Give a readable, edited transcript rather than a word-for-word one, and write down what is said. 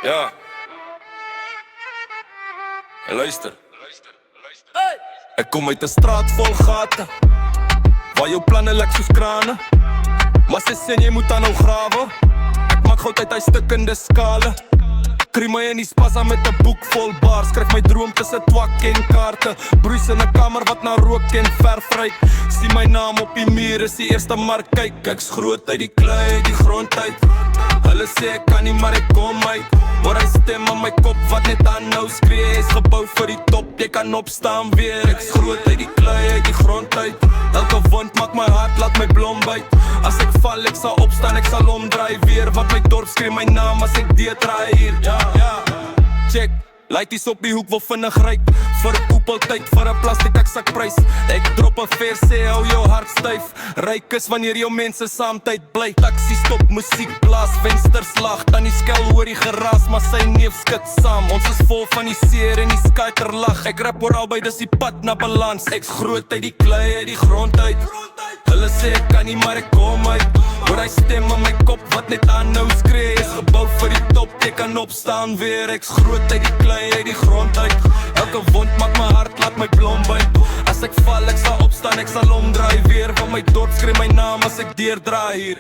Ja. En luister. Ek kom uit 'n straat vol gate, waar jou planne lek soos krane. Maar sy sê jy moet aan nou grawe. Ek maak goud uit hy stukkende skale. Kry my in die spasa met 'n boek vol bars. Skryf my droom tussen twak en kaarte. Broeis in 'n kamer wat na rook en verf ruik. Sien my naam op die muur, is die eerste maar kyk. Ek's groot uit die klei, uit die grond uit. Hulle sê ek kan nie, maar ek kom uit. Hoor hy stem aan my kop wat net aanhou skree. Hy's gebou vir die top, jy kan opstaan weer. Ek's groot uit die klei, uit die grond uit. Elke wond maak my hart, laat my blom byt. As ek val, ek sal opstaan, ek sal omdraai weer. Want my dorp skree my naam as ek deedraai hier. Check, lighties op die hoek wil vinnig ryk. Vir 'n koepeltyd, vir 'n plastiek sakprys. Ek drop 'n veer, sê hou jou hart styf. Ryk is wanneer jou mense saamtyd bly. Taxi stop, musiek blaas, vensters lag. Dan die skel hoor die geraas, maar sy neef skud saam. Ons is vol van die seer en die skater lag. Ek rap oor albei, dis die pad na balans. Ek's groot uit die klei, uit die grond uit. Hulle sê ek kan nie, maar ek kom uit. Hoor hy stem in my kop wat net aanhou skree. Is gebou vir die top, jy kan opstaan weer. Ek's groot uit die klei, uit die grond uit. Elke wond maak my hart, laat my blom byt. As ek val, ek sal opstaan, ek sal omdraai weer. Want my dorp skree my naam as ek deurdraai hier.